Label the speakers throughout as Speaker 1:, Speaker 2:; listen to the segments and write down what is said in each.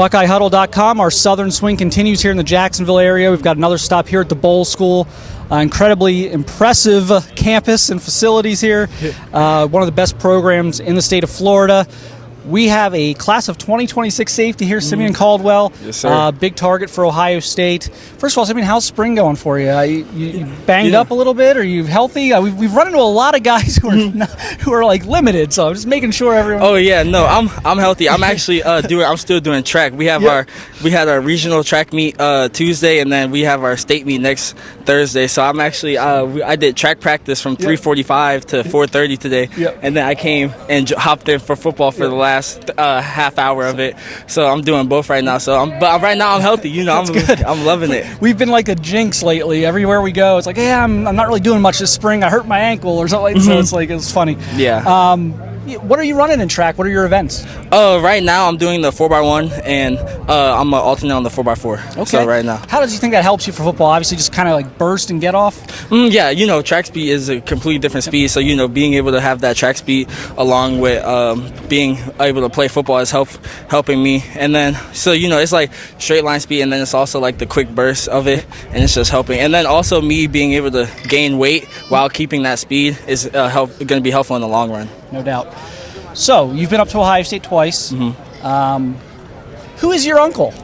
Speaker 1: BuckeyeHuddle.com. Our southern swing continues here in the Jacksonville area. We've got another stop here at the Bolles School. Incredibly impressive campus and facilities here. One of the best programs in the state of Florida. We have a class of 2026 safety here, Simeon Caldwell.
Speaker 2: Yes, sir.
Speaker 1: Big target for Ohio State. First of all, Simeon, how's spring going for you? You banged up a little bit? Are you healthy? We've run into a lot of guys who are like limited, so I'm just making sure everyone.
Speaker 2: Oh yeah, no, I'm healthy. I'm actually I'm still doing track. We had our regional track meet Tuesday, and then we have our state meet next Thursday. So I'm actually I did track practice from 3:45 to 4:30 today, and then I came and hopped in for football for the last half hour of it. So I'm doing both right now. But right now I'm healthy. You know, I'm loving it.
Speaker 1: We've been like a jinx lately. Everywhere we go, it's like, yeah, I'm not really doing much this spring. I hurt my ankle or something. So it's funny.
Speaker 2: Yeah.
Speaker 1: What are you running in track? What are your events?
Speaker 2: Right now I'm doing the 4x1, and I'm alternate on the 4x4.
Speaker 1: Okay.
Speaker 2: So right now.
Speaker 1: How does you think that helps you for football? Obviously, just kind of like burst and get off.
Speaker 2: Yeah, you know, track speed is a completely different speed. So you know, being able to have that track speed along with being able to play football is helping me. And then so you know, it's like straight line speed, and then it's also like the quick burst of it, and it's just helping. And then also me being able to gain weight while keeping that speed is going to be helpful in the long run.
Speaker 1: No doubt. So, you've been up to Ohio State twice. Who is your uncle?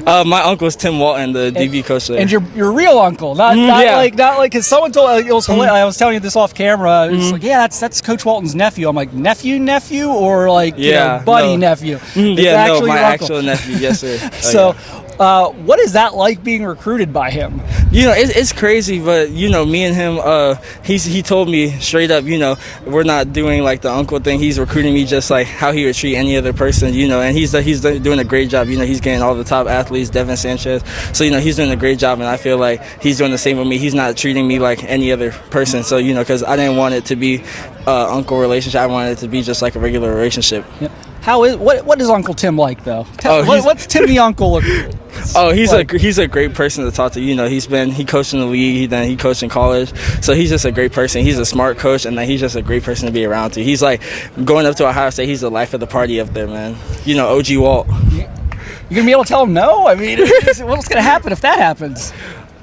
Speaker 2: My uncle is Tim Walton, the DB coach there.
Speaker 1: And your real uncle, not like because someone told it was hilarious. I was telling you this off camera. It's like, yeah, that's Coach Walton's nephew. I'm like, nephew, or like buddy nephew.
Speaker 2: My actual nephew. Yes, sir.
Speaker 1: So. What is that like being recruited by him?
Speaker 2: You know, it's crazy, but you know, me and him, he told me straight up, you know, we're not doing like the uncle thing. He's recruiting me just like how he would treat any other person, you know, and he's doing a great job. You know, he's getting all the top athletes, Devin Sanchez. So you know, he's doing a great job, and I feel like he's doing the same with me. He's not treating me like any other person. So you know, because I didn't want it to be uncle relationship. I wanted it to be just like a regular relationship.
Speaker 1: Yep. What is Uncle Tim like though? What's Tim the uncle look?
Speaker 2: Oh, he's a great person to talk to. You know, he coached in the league, he coached in college, so he's just a great person. He's a smart coach, and then he's just a great person to be around to. He's like going up to Ohio State. He's the life of the party up there, man. You know, OG Walt.
Speaker 1: You gonna be able to tell him no? I mean, what's gonna happen if that happens?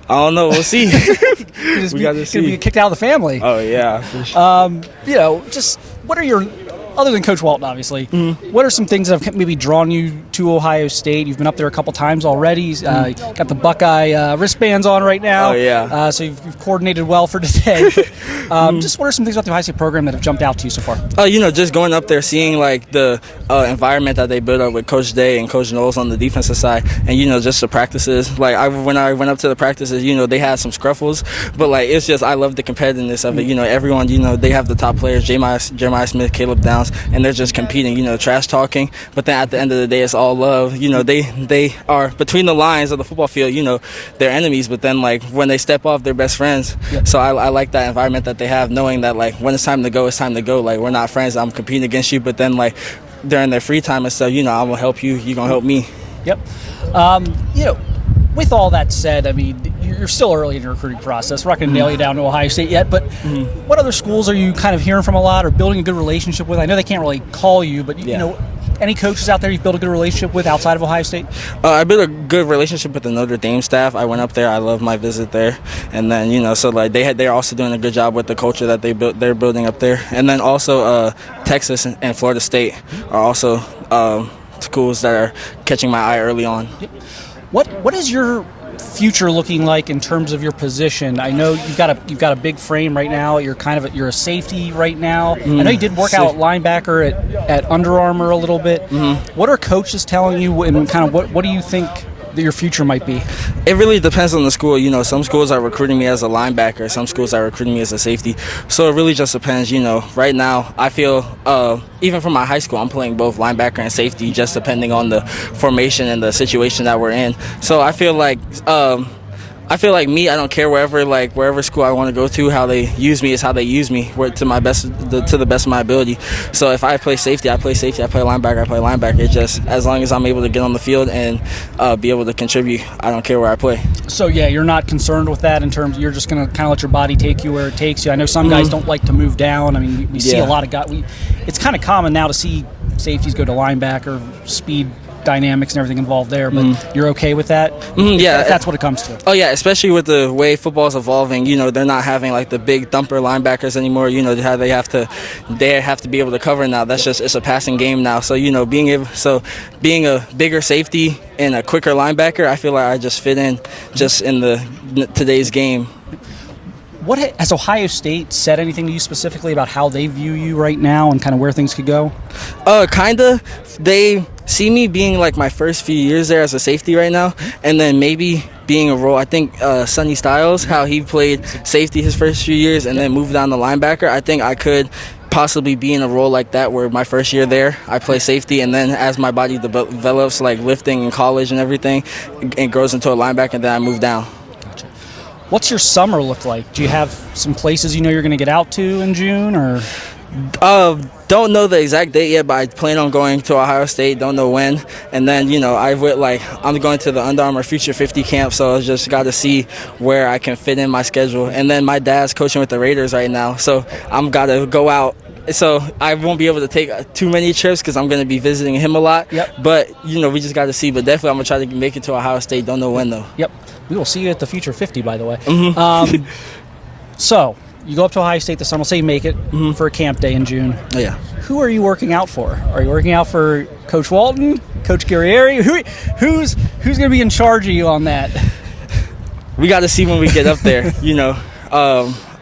Speaker 2: I don't know. We'll see.
Speaker 1: We got to see. Gonna be kicked out of the family.
Speaker 2: Oh yeah. For sure.
Speaker 1: You know, just what are your other than Coach Walton, obviously, what are some things that have maybe drawn you to Ohio State? You've been up there a couple times already. Got the Buckeye wristbands on right now.
Speaker 2: Oh, yeah.
Speaker 1: So you've coordinated well for today. Just what are some things about the Ohio State program that have jumped out to you so far?
Speaker 2: You know, just going up there, seeing like the environment that they built up with Coach Day and Coach Knowles on the defensive side, and you know, just the practices. Like when I went up to the practices, you know, they had some scruffles, but like it's just I love the competitiveness of it. You know, everyone, you know, they have the top players, Jeremiah Smith, Caleb Downs, and they're just competing, you know, trash talking, but then at the end of the day it's all love. You know, they are between the lines of the football field, you know, they're enemies, but then like when they step off, they're best friends. So I like that environment that they have, knowing that like when it's time to go, it's time to go. Like we're not friends, I'm competing against you, but then like during their free time and stuff, you know, I'm gonna help you, you're gonna help me.
Speaker 1: Yep. You know, with all that said, I mean, you're still early in your recruiting process. We're not going to nail you down to Ohio State yet, but what other schools are you kind of hearing from a lot or building a good relationship with? I know they can't really call you, but you know, any coaches out there you've built a good relationship with outside of Ohio State?
Speaker 2: I built a good relationship with the Notre Dame staff. I went up there. I loved my visit there, and then you know, so like they're also doing a good job with the culture that they're building up there, and then also Texas and Florida State are also schools that are catching my eye early on.
Speaker 1: What is your future looking like in terms of your position? I know you've got a big frame right now. You're a safety right now. I know you did work out at linebacker at Under Armour a little bit. What are coaches telling you, and kind of what do you think that your future might be?
Speaker 2: It really depends on the school. You know, some schools are recruiting me as a linebacker, some schools are recruiting me as a safety. So it really just depends. You know, right now I feel even from my high school, I'm playing both linebacker and safety, just depending on the formation and the situation that we're in. So I feel like me, I don't care wherever school I want to go to, how they use me is how they use me, to the best of my ability. So if I play safety, I play safety. I play linebacker. It's just as long as I'm able to get on the field and be able to contribute, I don't care where I play.
Speaker 1: So yeah, you're not concerned with that in terms of you're just going to kind of let your body take you where it takes you. I know some guys don't like to move down. I mean, we see a lot of guys. It's kind of common now to see safeties go to linebacker, speed dynamics and everything involved there, but you're okay with that?
Speaker 2: Yeah.
Speaker 1: If that's what it comes to.
Speaker 2: Oh, yeah, especially with the way football's evolving. They're not having, like, the big thumper linebackers anymore. How they have to be able to cover now. It's a passing game now. So, being a bigger safety and a quicker linebacker, I feel like I just fit in just in today's game.
Speaker 1: What has Ohio State said anything to you specifically about how they view you right now and kind of where things could go?
Speaker 2: Kinda. They see me being like my first few years there as a safety right now, and then maybe being a role. I think Sonny Styles, how he played safety his first few years and then moved down to linebacker. I think I could possibly be in a role like that where my first year there I play safety, and then as my body develops, like lifting in college and everything, it grows into a linebacker, and then I move down.
Speaker 1: What's your summer look like? Do you have some places you're going to get out to in June, or?
Speaker 2: Don't know the exact date yet, but I plan on going to Ohio State. Don't know when. And then, I'm going to the Under Armour Future 50 camp, so I just got to see where I can fit in my schedule. And then my dad's coaching with the Raiders right now, so I'm got to go out. So I won't be able to take too many trips because I'm going to be visiting him a lot.
Speaker 1: Yep.
Speaker 2: But, we just got to see. But definitely I'm going to try to make it to Ohio State. Don't know when, though.
Speaker 1: Yep. We will see you at the Future 50, by the way. So you go up to Ohio State this summer. We'll say you make it for a camp day in June.
Speaker 2: Yeah.
Speaker 1: Who are you working out for? Are you working out for Coach Walton, Coach Guerrieri? Who's going to be in charge of you on that?
Speaker 2: We got to see when we get up there.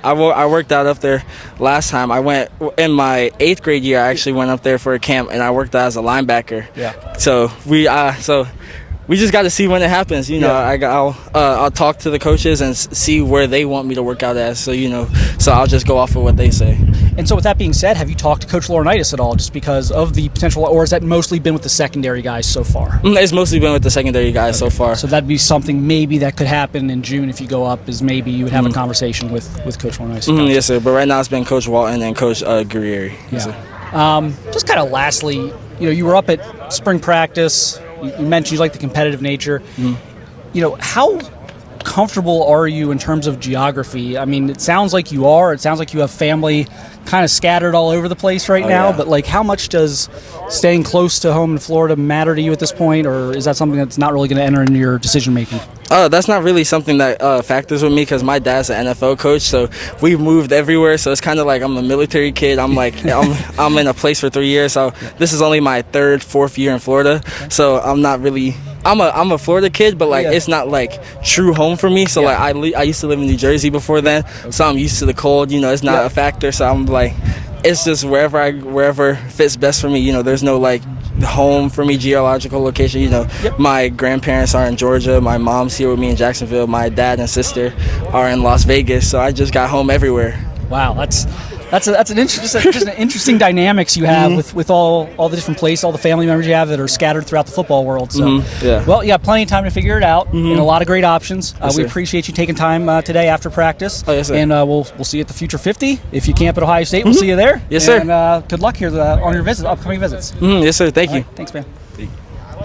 Speaker 2: I worked out up there last time. I went in my 8th grade year. I actually went up there for a camp, and I worked out as a linebacker. Yeah. So we just got to see when it happens. I'll talk to the coaches and see where they want me to work out as. So I'll just go off of what they say.
Speaker 1: And so with that being said, have you talked to Coach Laurinaitis at all, just because of the potential, or has that mostly been with the secondary guys so far?
Speaker 2: It's mostly been with the secondary guys so far.
Speaker 1: So that'd be something maybe that could happen in June if you go up, is maybe you would have a conversation with Coach Laurinaitis.
Speaker 2: Yes, sir. But right now it's been Coach Walton and Coach Guerrieri. Yes,
Speaker 1: sir. Just kind of lastly, you were up at spring practice. You mentioned you like the competitive nature. How comfortable are you in terms of geography? I mean, it sounds like you are. It sounds like you have family kind of scattered all over the place right now. Yeah. But how much does staying close to home in Florida matter to you at this point, or is that something that's not really going to enter into your decision making?
Speaker 2: That's not really something that factors with me, because my dad's an NFL coach, so we've moved everywhere. So it's kind of like I'm a military kid. I'm I'm in a place for 3 years. So this is only my 3rd, 4th year in Florida. Okay. So I'm not really. I'm a Florida kid, but it's not true home for me. So I used to live in New Jersey before then, so I'm used to the cold. It's not a factor. So I'm it's just wherever fits best for me. There's no home for me, geological location. My grandparents are in Georgia. My mom's here with me in Jacksonville. My dad and sister are in Las Vegas. So I just got home everywhere.
Speaker 1: Wow, that's an interesting dynamics you have with all the different places, all the family members you have that are scattered throughout the football world. So, well, you got plenty of time to figure it out, and a lot of great options. We appreciate you taking time today after practice.
Speaker 2: Oh, yes, sir.
Speaker 1: And we'll see you at the Future 50. If you camp at Ohio State, we'll see you there.
Speaker 2: Yes, sir.
Speaker 1: And good luck here on your upcoming visits.
Speaker 2: Yes, sir. Thank you.
Speaker 1: Thanks, man.